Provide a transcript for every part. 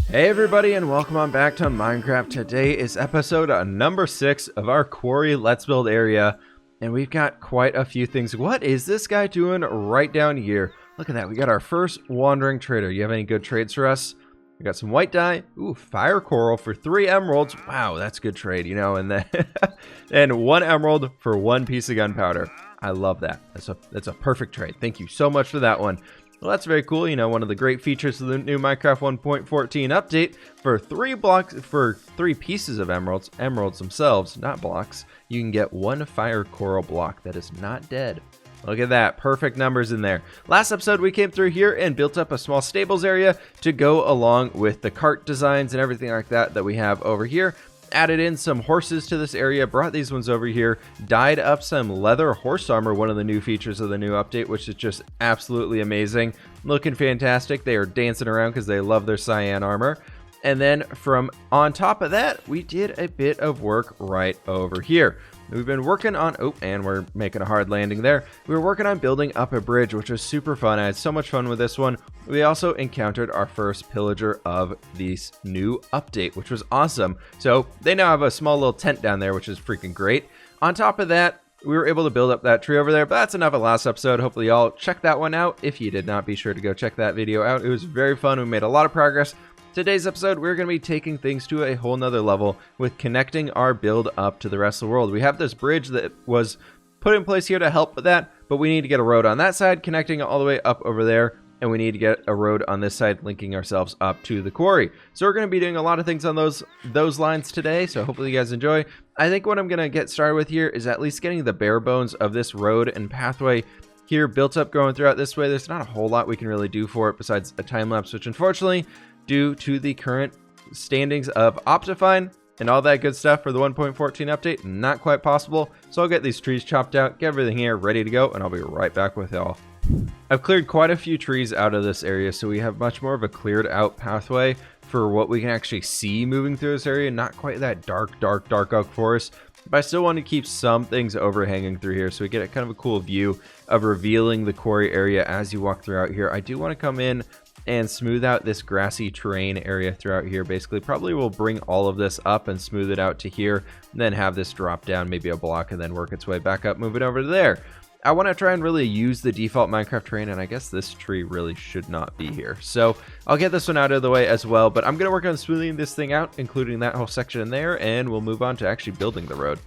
Hey everybody, and welcome on back to Minecraft. Today is episode number 6 of our quarry Let's Build area, and we've got quite a few things. What is this guy doing right down here? Look at that, we got our first wandering trader. You have any good trades for us? We got some white dye, ooh, fire coral for 3 emeralds. Wow, that's good trade, you know, and then and 1 emerald for 1 piece of gunpowder. I love that. That's a perfect trade. Thank you so much for that one. Well, that's very cool. You know, one of the great features of the new Minecraft 1.14 update, for 3 pieces of emeralds themselves, not blocks, you can get 1 fire coral block that is not dead. Look at that, perfect numbers in there. Last episode we came through here and built up a small stables area to go along with the cart designs and everything like that we have over here. Added in some horses to this area, brought these ones over here, dyed up some leather horse armor, one of the new features of the new update, which is just absolutely amazing. Looking fantastic. They are dancing around because they love their cyan armor. And then from on top of that, we did a bit of work right over here. We've been working on, oh, and we're making a hard landing there. We were working on building up a bridge, which was super fun. I had so much fun with this one. We also encountered our first pillager of this new update, which was awesome. So they now have a small little tent down there, which is freaking great. On top of that, we were able to build up that tree over there, but that's enough of last episode. Hopefully y'all check that one out. If you did not, be sure to go check that video out. It was very fun. We made a lot of progress. Today's episode, we're going to be taking things to a whole nother level with connecting our build up to the rest of the world. We have this bridge that was put in place here to help with that, but we need to get a road on that side connecting all the way up over there, and we need to get a road on this side linking ourselves up to the quarry. So we're going to be doing a lot of things on those lines today, so hopefully you guys enjoy. I think what I'm going to get started with here is at least getting the bare bones of this road and pathway here built up going throughout this way. There's not a whole lot we can really do for it besides a time lapse, which unfortunately, due to the current standings of Optifine and all that good stuff for the 1.14 update, not quite possible. So I'll get these trees chopped out, get everything here ready to go, and I'll be right back with y'all. I've cleared quite a few trees out of this area, so we have much more of a cleared out pathway for what we can actually see moving through this area. Not quite that dark oak forest, but I still want to keep some things overhanging through here so we get a kind of a cool view of revealing the quarry area as you walk throughout here. I do want to come in and smooth out this grassy terrain area throughout here. Basically, probably we'll bring all of this up and smooth it out to here, and then have this drop down maybe a block and then work its way back up, move it over to there. I want to try and really use the default Minecraft terrain, and I guess this tree really should not be here. So I'll get this one out of the way as well, but I'm going to work on smoothing this thing out, including that whole section in there, and we'll move on to actually building the road.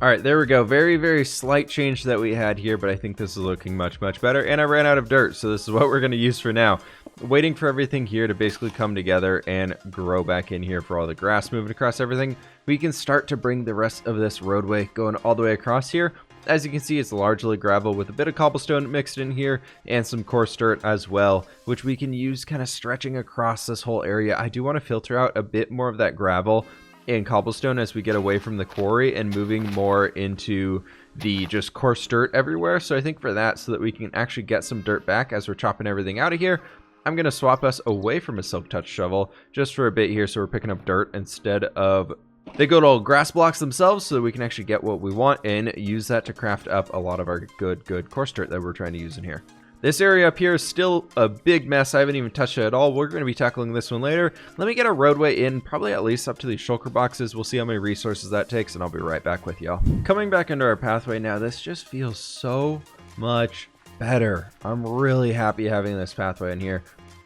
All right, there we go. Very, very slight change that we had here, but I think this is looking much better. And I ran out of dirt, so this is what we're going to use for now. Waiting for everything here to basically come together and grow back in here for all the grass moving across everything. We can start to bring the rest of this roadway going all the way across here. As you can see, it's largely gravel with a bit of cobblestone mixed in here and some coarse dirt as well, which we can use kind of stretching across this whole area. I do want to filter out a bit more of that gravel and cobblestone as we get away from the quarry and moving more into the just coarse dirt everywhere. So I think for that, so that we can actually get some dirt back as we're chopping everything out of here, I'm going to swap us away from a silk touch shovel just for a bit here, so we're picking up dirt instead of the good old grass blocks themselves, so that we can actually get what we want and use that to craft up a lot of our good coarse dirt that we're trying to use in here. This area up here is still a big mess. I haven't even touched it at all. We're going to be tackling this one later. Let me get a roadway in, probably at least up to these shulker boxes. We'll see how many resources that takes, and I'll be right back with y'all. Coming back into our pathway now, this just feels so much better. I'm really happy having this pathway in here.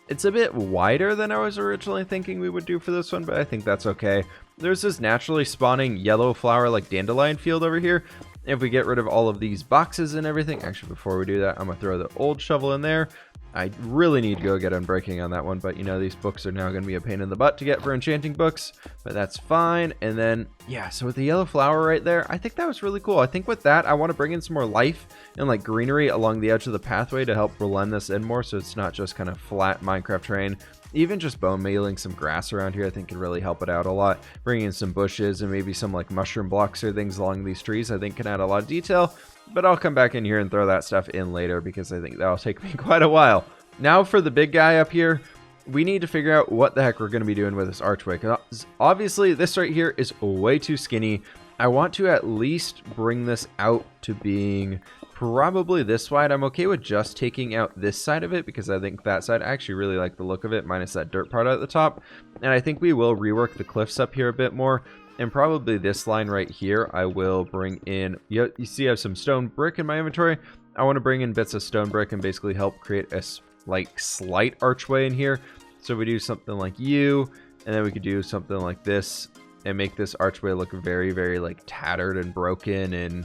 It's a bit wider than I was originally thinking we would do for this one, but I think that's okay. There's this naturally spawning yellow flower like dandelion field over here. If we get rid of all of these boxes and everything, actually before we do that, I'm gonna throw the old shovel in there. I really need to go get unbreaking on that one, but you know, these books are now going to be a pain in the butt to get for enchanting books, but that's fine. And then, yeah, so with the yellow flower right there, I think that was really cool. I think with that, I want to bring in some more life and like greenery along the edge of the pathway to help blend this in more, so it's not just kind of flat Minecraft terrain. Even just bone mealing some grass around here, I think can really help it out a lot. Bringing in some bushes and maybe some like mushroom blocks or things along these trees, I think can add a lot of detail. But I'll come back in here and throw that stuff in later because I think that'll take me quite a while. Now for the big guy up here, we need to figure out what the heck we're going to be doing with this archway. Because obviously this right here is way too skinny. I want to at least bring this out to being probably this wide. I'm okay with just taking out this side of it because I think that side, I actually really like the look of it, minus that dirt part at the top. And I think we will rework the cliffs up here a bit more. And probably this line right here, I will bring in, you see I have some stone brick in my inventory. I want to bring in bits of stone brick and basically help create a like slight archway in here. So we do something like you, and then we could do something like this and make this archway look very, very like tattered and broken and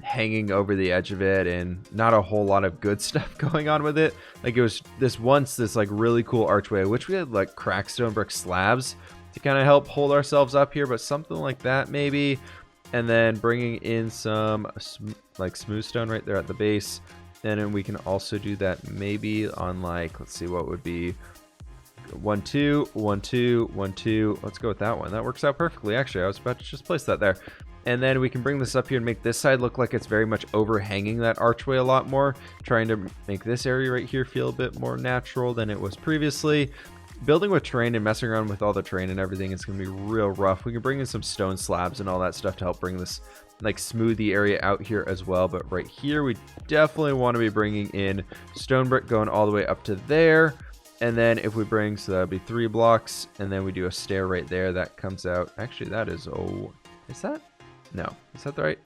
hanging over the edge of it, and not a whole lot of good stuff going on with it. Like it was this like really cool archway, which we had like cracked stone brick slabs to kind of help hold ourselves up here, but something like that maybe. And then bringing in some like smooth stone right there at the base. And then we can also do that maybe on like, let's see, what would be 1 2 1 2 1 2. Let's go with that one. That works out perfectly. Actually, I was about to just place that there. And then we can bring this up here and make this side look like it's very much overhanging that archway a lot more, trying to make this area right here feel a bit more natural than it was previously. Building with terrain and messing around with all the terrain and everything is going to be real rough. We can bring in some stone slabs and all that stuff to help bring this like smooth the area out here as well. But right here, we definitely want to be bringing in stone brick going all the way up to there. And then if we bring, so that would be 3 blocks, and then we do a stair right there that comes out. Actually, that is, oh, is that? No, is that the right?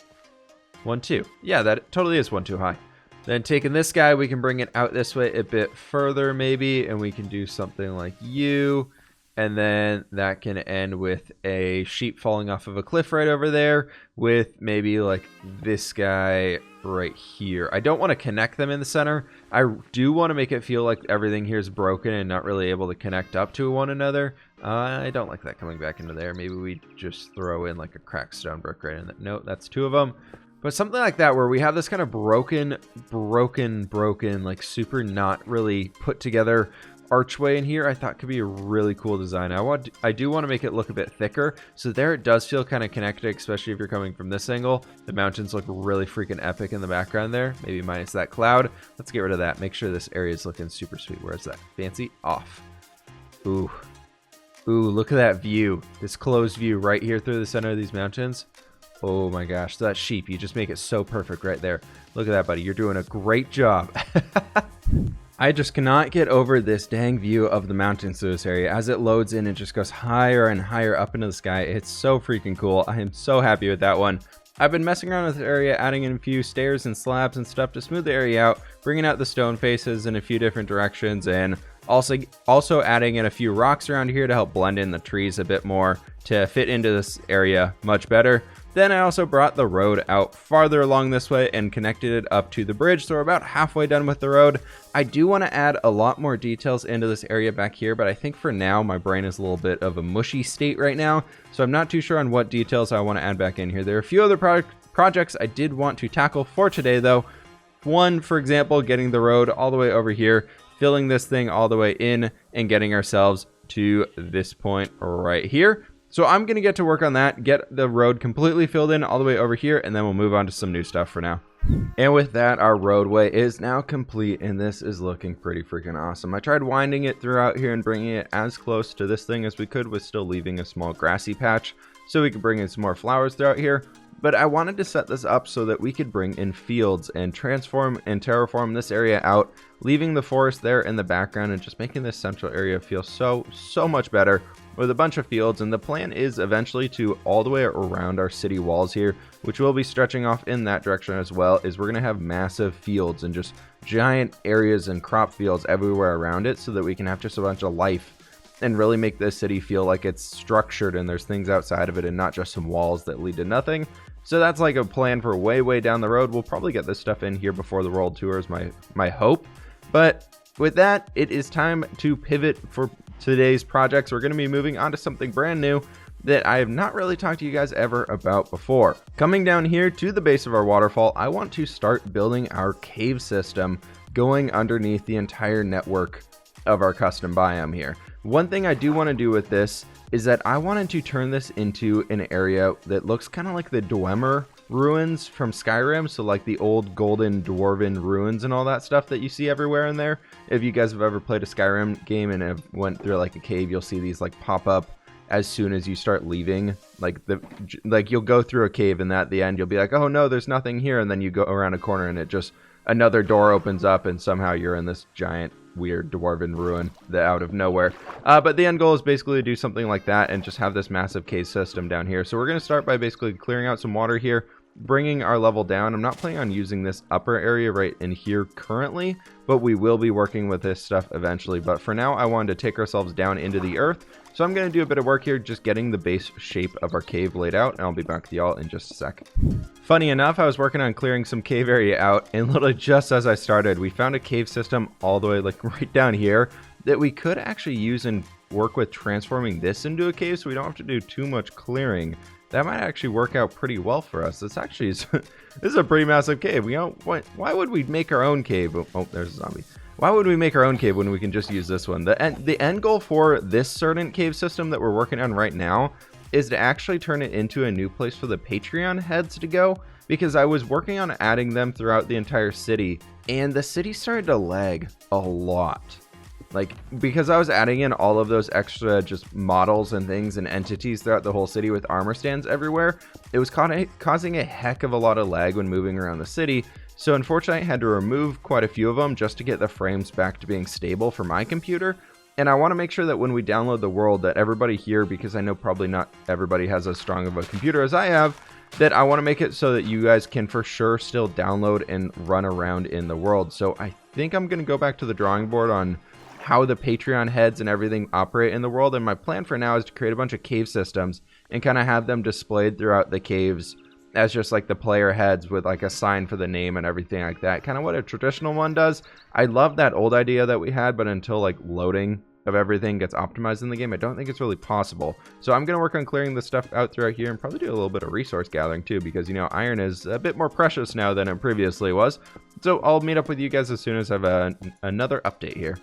1 2. Yeah, that totally is 1 2 high. Then taking this guy, we can bring it out this way a bit further maybe, and we can do something like you, and then that can end with a sheep falling off of a cliff right over there with maybe like this guy right here. I don't want to connect them in the center. I do want to make it feel like everything here is broken and not really able to connect up to one another. I don't like that coming back into there. Maybe we just throw in like a cracked stone brick right in there. No, that's 2 of them. But something like that where we have this kind of broken, like super not really put together archway in here, I thought could be a really cool design. I do want to make it look a bit thicker, so there it does feel kind of connected, especially if you're coming from this angle. The mountains look really freaking epic in the background there, maybe minus that cloud. Let's get rid of that. Make sure this area is looking super sweet. Where's that? Fancy off. Ooh, look at that view. This closed view right here through the center of these mountains. Oh my gosh, that sheep, you just make it so perfect right there. Look at that, buddy. You're doing a great job. I just cannot get over this dang view of the mountains through this area. As it loads in, it just goes higher and higher up into the sky. It's so freaking cool. I am so happy with that one. I've been messing around with the area, adding in a few stairs and slabs and stuff to smooth the area out, bringing out the stone faces in a few different directions, and also adding in a few rocks around here to help blend in the trees a bit more to fit into this area much better. Then I also brought the road out farther along this way and connected it up to the bridge, so we're about halfway done with the road. I do want to add a lot more details into this area back here, but I think for now my brain is a little bit of a mushy state right now, so I'm not too sure on what details I want to add back in here. There are a few other projects I did want to tackle for today though. One, for example, getting the road all the way over here, filling this thing all the way in, and getting ourselves to this point right here. So I'm going to get to work on that, get the road completely filled in all the way over here, and then we'll move on to some new stuff for now. And with that, our roadway is now complete, and this is looking pretty freaking awesome. I tried winding it throughout here and bringing it as close to this thing as we could, with still leaving a small grassy patch so we could bring in some more flowers throughout here. But I wanted to set this up so that we could bring in fields and transform and terraform this area out, leaving the forest there in the background and just making this central area feel so much better with a bunch of fields. And the plan is eventually to all the way around our city walls here, which will be stretching off in that direction as well, is we're going to have massive fields and just giant areas and crop fields everywhere around it so that we can have just a bunch of life and really make this city feel like it's structured and there's things outside of it and not just some walls that lead to nothing. So that's like a plan for way down the road. We'll probably get this stuff in here before the world tour is my hope. But with that, it is time to pivot for today's projects. We're going to be moving on to something brand new that I have not really talked to you guys ever about before. Coming down here to the base of our waterfall, I want to start building our cave system going underneath the entire network of our custom biome here. One thing I do want to do with this is that I wanted to turn this into an area that looks kind of like the Dwemer ruins from Skyrim, so like the old golden dwarven ruins and all that stuff that you see everywhere in there. If you guys have ever played a Skyrim game and have went through like a cave, you'll see these like pop up as soon as you start leaving. Like you'll go through a cave and at the end you'll be like, oh no, there's nothing here, and then you go around a corner and it just another door opens up and somehow you're in this giant weird dwarven ruin out of nowhere. But the end goal is basically to do something like that and just have this massive cave system down here. So we're going to start by basically clearing out some water here, bringing our level down. I'm not planning on using this upper area right in here currently, but we will be working with this stuff eventually. But for now, I wanted to take ourselves down into the earth. So I'm going to do a bit of work here, just getting the base shape of our cave laid out, and I'll be back with y'all in just a sec. Funny enough, I was working on clearing some cave area out, and literally just as I started, we found a cave system all the way like right down here that we could actually use and work with transforming this into a cave, so we don't have to do too much clearing. That might actually work out pretty well for us. This actually is this is a pretty massive cave. We don't why would we make our own cave? Oh, there's a zombie. Why would we make our own cave when we can just use this one? The end goal for this certain cave system that we're working on right now is to actually turn it into a new place for the Patreon heads to go, because I was working on adding them throughout the entire city, and the city started to lag a lot. Like, because I was adding in all of those extra just models and things and entities throughout the whole city with armor stands everywhere, it was causing a heck of a lot of lag when moving around the city. So unfortunately, I had to remove quite a few of them just to get the frames back to being stable for my computer. And I want to make sure that when we download the world, that everybody here, because I know probably not everybody has as strong of a computer as I have, that I want to make it so that you guys can for sure still download and run around in the world. So I think I'm going to go back to the drawing board on how the Patreon heads and everything operate in the world. And my plan for now is to create a bunch of cave systems and kind of have them displayed throughout the caves as just like the player heads with like a sign for the name and everything like that. Kind of what a traditional one does. I love that old idea that we had, but until like loading of everything gets optimized in the game, I don't think it's really possible. So I'm going to work on clearing this stuff out throughout here and probably do a little bit of resource gathering too, because, you know, iron is a bit more precious now than it previously was. So I'll meet up with you guys as soon as I have another update here.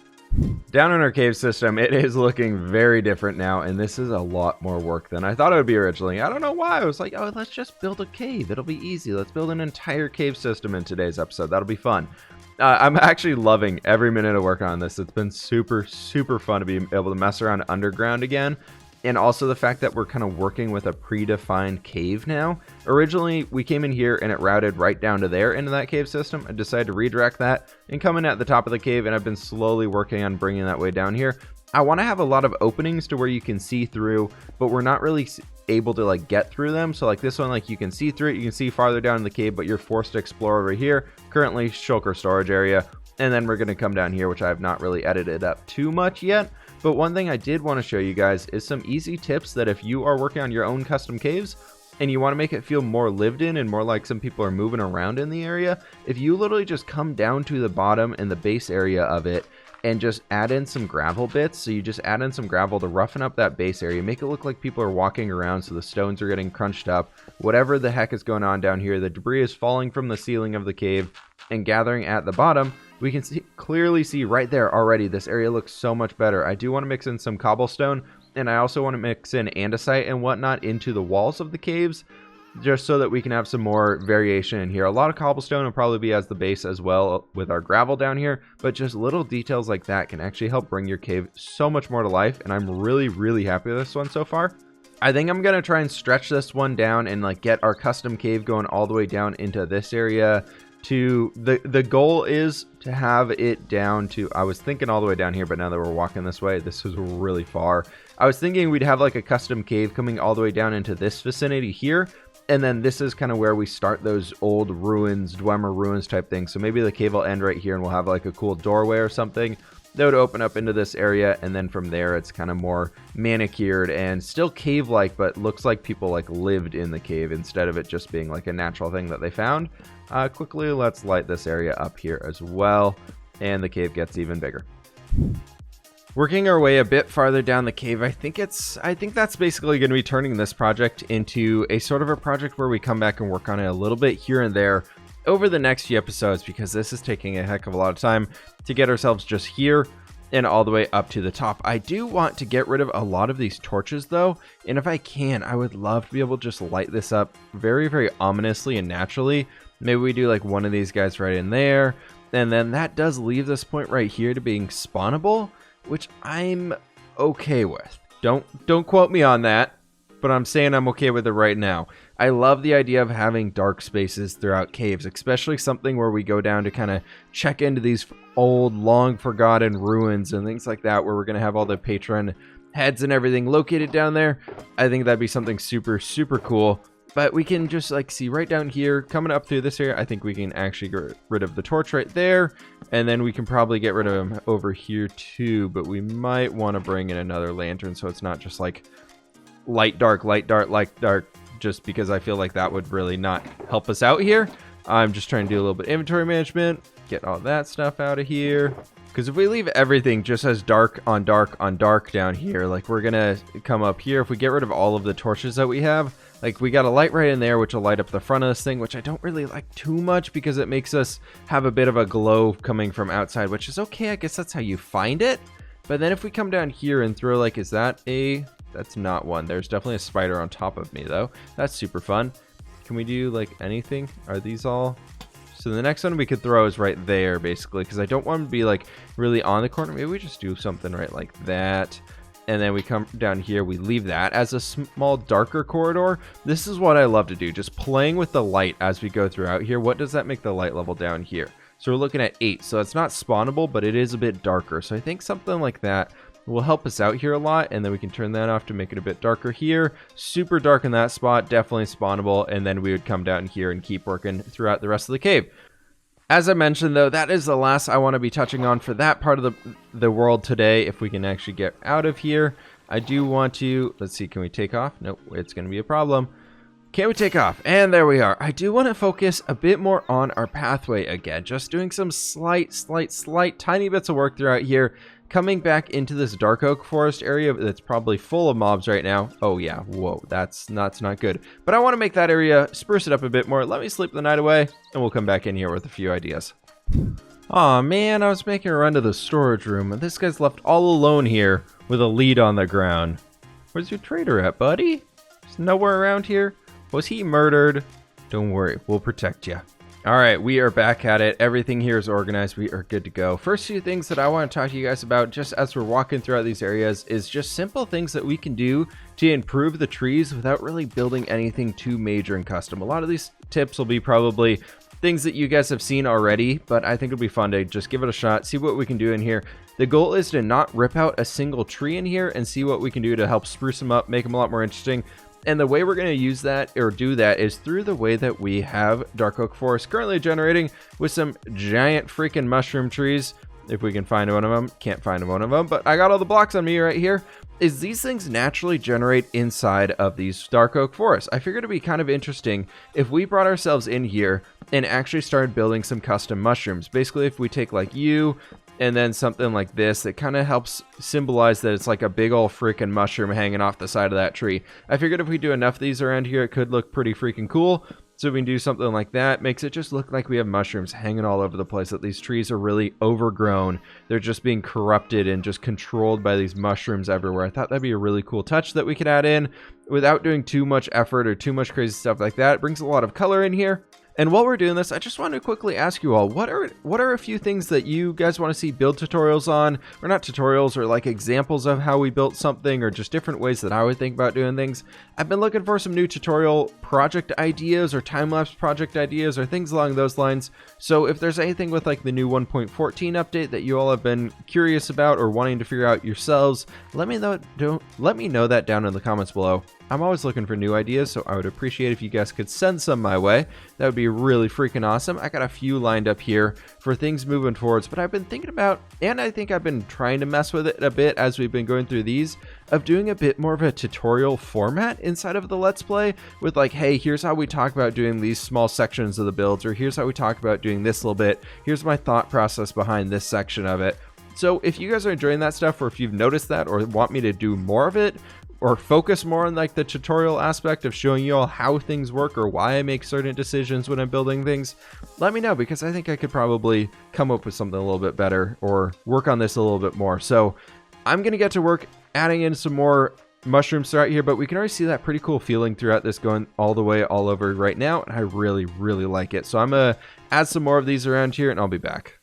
Down in our cave system, it is looking very different now, and this is a lot more work than I thought it would be originally. I don't know why. I was like, oh, let's just build a cave. It'll be easy. Let's build an entire cave system in today's episode. That'll be fun. I'm actually loving every minute of work on this. It's been super, super fun to be able to mess around underground again. And also the fact that we're kind of working with a predefined cave now. Originally, we came in here and it routed right down to there into that cave system. I decided to redirect that and come in at the top of the cave, and I've been slowly working on bringing that way down here. I want to have a lot of openings to where you can see through, but we're not really able to like get through them. So like this one, like you can see through it, you can see farther down in the cave, but you're forced to explore over here. Currently, shulker storage area. And then we're going to come down here, which I have not really edited up too much yet. But one thing I did want to show you guys is some easy tips that if you are working on your own custom caves and you want to make it feel more lived in and more like some people are moving around in the area, if you literally just come down to the bottom and the base area of it and just add in some gravel bits. So you just add in some gravel to roughen up that base area, make it look like people are walking around, so the stones are getting crunched up. Whatever the heck is going on down here, the debris is falling from the ceiling of the cave and gathering at the bottom. We can clearly see right there already, this area looks so much better. I do want to mix in some cobblestone, and I also want to mix in andesite and whatnot into the walls of the caves, just so that we can have some more variation in here. A lot of cobblestone will probably be as the base as well with our gravel down here, but just little details like that can actually help bring your cave so much more to life, and I'm really, really happy with this one so far. I think I'm going to try and stretch this one down and like get our custom cave going all the way down into this area. The goal is to have it down to, I was thinking all the way down here, but now that we're walking this way, this is really far. I was thinking we'd have like a custom cave coming all the way down into this vicinity here, and then this is kind of where we start those old ruins, Dwemer ruins type things. So maybe the cave will end right here and we'll have like a cool doorway or something that would open up into this area, and then from there it's kind of more manicured and still cave-like, but looks like people like lived in the cave instead of it just being like a natural thing that they found. Quickly, let's light this area up here as well, and the cave gets even bigger. Working our way a bit farther down the cave, I think that's basically going to be turning this project into a sort of a project where we come back and work on it a little bit here and there over the next few episodes, because this is taking a heck of a lot of time to get ourselves just here and all the way up to the top. I do want to get rid of a lot of these torches though, and if I can, I would love to be able to just light this up very, very ominously and naturally. Maybe we do like one of these guys right in there, and then that does leave this point right here to being spawnable, which I'm okay with. Don't quote me on that, but I'm saying I'm okay with it right now. I love the idea of having dark spaces throughout caves, especially something where we go down to kind of check into these old, long forgotten ruins and things like that, where we're going to have all the patron heads and everything located down there. I think that'd be something super, super cool. But we can just like see right down here, coming up through this area, I think we can actually get rid of the torch right there. And then we can probably get rid of him over here too. But we might want to bring in another lantern so it's not just like light, dark, light, dark, light, dark. Just because I feel like that would really not help us out here. I'm just trying to do a little bit of inventory management. Get all that stuff out of here. Because if we leave everything just as dark on dark on dark down here, like we're going to come up here. If we get rid of all of the torches that we have, like we got a light right in there, which will light up the front of this thing, which I don't really like too much because it makes us have a bit of a glow coming from outside, which is okay. I guess that's how you find it. But then if we come down here and throw like, is that a... That's not one. There's definitely a spider on top of me though. That's super fun. Can we do like anything? Are these all... So the next one we could throw is right there basically, because I don't want them to be like really on the corner. Maybe we just do something right like that. And then we come down here, we leave that as a small darker corridor. This is what I love to do, just playing with the light as we go throughout here. What does that make the light level down here? So we're looking at 8, so it's not spawnable, but it is a bit darker. So I think something like that will help us out here a lot, and then we can turn that off to make it a bit darker here. Super dark in that spot, definitely spawnable, and then we would come down here and keep working throughout the rest of the cave. As I mentioned, though, that is the last I want to be touching on for that part of the world today. If we can actually get out of here, I do want to... Let's see, can we take off? Nope, it's going to be a problem. Can we take off? And there we are. I do want to focus a bit more on our pathway again. Just doing some slight, tiny bits of work throughout here. Coming back into this dark oak forest area that's probably full of mobs right now. Oh yeah, whoa, that's not good. But I want to make that area, spruce it up a bit more. Let me sleep the night away, and we'll come back in here with a few ideas. Aw man, I was making a run to the storage room, and this guy's left all alone here with a lead on the ground. Where's your trader at, buddy? He's nowhere around here. Was he murdered? Don't worry, we'll protect you. All right, we are back at it. Everything here is organized. We are good to go. First few things that I want to talk to you guys about just as we're walking throughout these areas is just simple things that we can do to improve the trees without really building anything too major and custom. A lot of these tips will be probably things that you guys have seen already, but I think it'll be fun to just give it a shot, see what we can do in here. The goal is to not rip out a single tree in here and see what we can do to help spruce them up, make them a lot more interesting. And the way we're going to use that or do that is through the way that we have Dark Oak Forest currently generating with some giant freaking mushroom trees. If we can find one of them, can't find one of them, but I got all the blocks on me right here. Is these things naturally generate inside of these Dark Oak Forests. I figured it'd be kind of interesting if we brought ourselves in here and actually started building some custom mushrooms. Basically, if we take like you and then something like this that kind of helps symbolize that it's like a big old freaking mushroom hanging off the side of that tree. I figured if we do enough of these around here, it could look pretty freaking cool. So we can do something like that. Makes it just look like we have mushrooms hanging all over the place, that these trees are really overgrown. They're just being corrupted and just controlled by these mushrooms everywhere. I thought that'd be a really cool touch that we could add in without doing too much effort or too much crazy stuff like that. It brings a lot of color in here. And while we're doing this, I just want to quickly ask you all, what are a few things that you guys want to see build tutorials on? Or not tutorials, or like examples of how we built something, or just different ways that I would think about doing things. I've been looking for some new tutorial project ideas or time-lapse project ideas or things along those lines. So if there's anything with like the new 1.14 update that you all have been curious about or wanting to figure out yourselves, let me know that down in the comments below. I'm always looking for new ideas, so I would appreciate if you guys could send some my way. That would be really freaking awesome. I got a few lined up here for things moving forwards, but I've been thinking about, and I think I've been trying to mess with it a bit as we've been going through these, of doing a bit more of a tutorial format inside of the Let's Play with like, hey, here's how we talk about doing these small sections of the builds, or here's how we talk about doing this little bit. Here's my thought process behind this section of it. So if you guys are enjoying that stuff, or if you've noticed that or want me to do more of it, or focus more on like the tutorial aspect of showing you all how things work or why I make certain decisions when I'm building things, let me know, because I think I could probably come up with something a little bit better or work on this a little bit more. So I'm going to get to work adding in some more mushrooms throughout here, but we can already see that pretty cool feeling throughout this going all the way all over right now, and I really like it. So I'm going to add some more of these around here and I'll be back.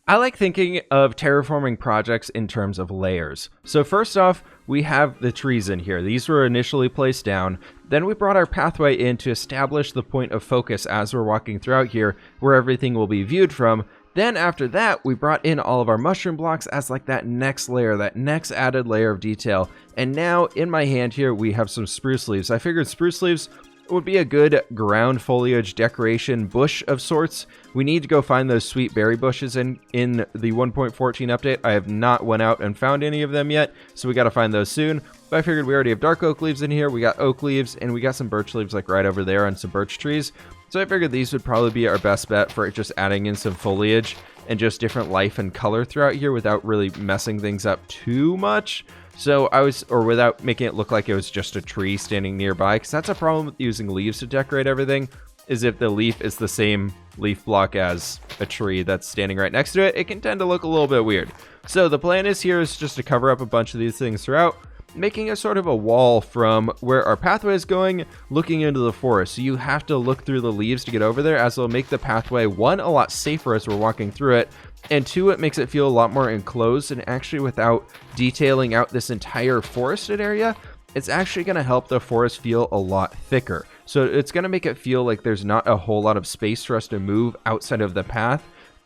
I like thinking of terraforming projects in terms of layers. So first off, we have the trees in here. These were initially placed down. Then we brought our pathway in to establish the point of focus as we're walking throughout here, where everything will be viewed from. Then after that, we brought in all of our mushroom blocks as like that next layer, that next added layer of detail. And now in my hand here, we have some spruce leaves. I figured spruce leaves would be a good ground foliage decoration bush of sorts. We need to go find those sweet berry bushes in the 1.14 update. I have not went out and found any of them yet, so we got to find those soon. But I figured we already have dark oak leaves in here, we got oak leaves, and we got some birch leaves like right over there on some birch trees. So I figured these would probably be our best bet for just adding in some foliage and just different life and color throughout here without really messing things up too much. So without making it look like it was just a tree standing nearby, because that's a problem with using leaves to decorate everything, is if the leaf is the same leaf block as a tree that's standing right next to it, it can tend to look a little bit weird. So the plan is just to cover up a bunch of these things throughout, making a sort of a wall from where our pathway is going, looking into the forest. So you have to look through the leaves to get over there, as it'll make the pathway, one, a lot safer as we're walking through it, and two, it makes it feel a lot more enclosed. And actually, without detailing out this entire forested area, it's actually going to help the forest feel a lot thicker. So it's going to make it feel like there's not a whole lot of space for us to move outside of the path,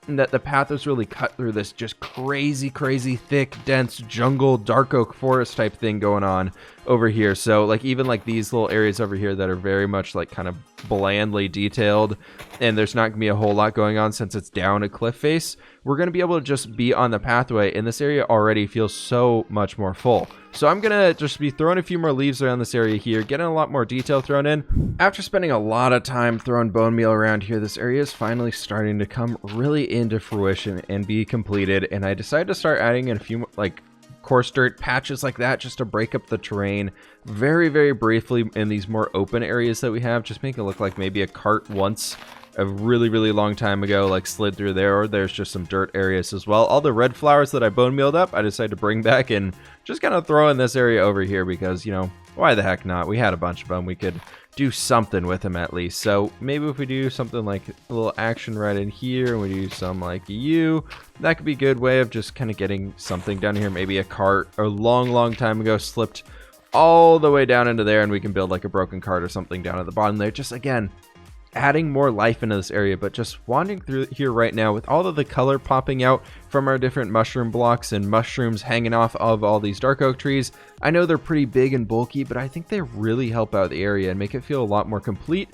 and that the path is really cut through this just crazy thick, dense jungle, dark oak forest type thing going on over here. So like even like these little areas over here that are very much like kind of blandly detailed, and there's not gonna be a whole lot going on since it's down a cliff face, we're gonna be able to just be on the pathway, and this area already feels so much more full. So I'm gonna just be throwing a few more leaves around this area here, getting a lot more detail thrown in. After spending a lot of time throwing bone meal around here, this area is finally starting to come really into fruition and be completed, and I decided to start adding in a few like coarse dirt patches like that just to break up the terrain very briefly in these more open areas that we have, just make it look like maybe a cart once a really long time ago like slid through there, or there's just some dirt areas as well. All the red flowers that I bone mealed up, I decided to bring back and just kind of throw in this area over here because, you know, why the heck not? We had a bunch of them. We could do something with them at least. So maybe if we do something like a little action right in here, and we do some like that could be a good way of just kind of getting something down here. Maybe a cart a long time ago slipped all the way down into there, and we can build like a broken cart or something down at the bottom there. Just again, adding more life into this area. But just wandering through here right now with all of the color popping out from our different mushroom blocks and mushrooms hanging off of all these dark oak trees, I know they're pretty big and bulky, but I think they really help out the area and make it feel a lot more complete.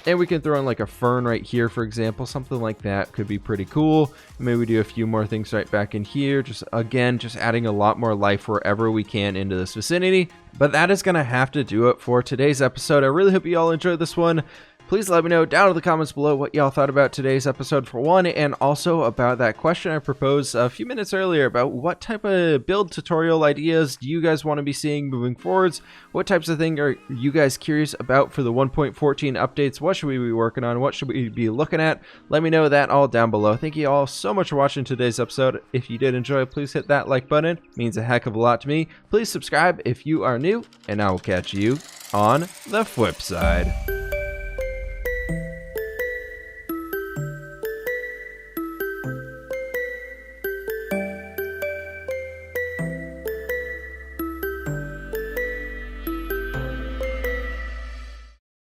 And we can throw in like a fern right here, for example. Something like that could be pretty cool. Maybe we do a few more things right back in here, just adding a lot more life wherever we can into this vicinity. But that is gonna have to do it for today's episode. I really hope you all enjoyed this one. Please let me know down in the comments below what y'all thought about today's episode, for one, and also about that question I proposed a few minutes earlier about what type of build tutorial ideas do you guys want to be seeing moving forwards? What types of things are you guys curious about for the 1.14 updates? What should we be working on? What should we be looking at? Let me know that all down below. Thank you all so much for watching today's episode. If you did enjoy, please hit that like button. It means a heck of a lot to me. Please subscribe if you are new, and I will catch you on the fWhip side.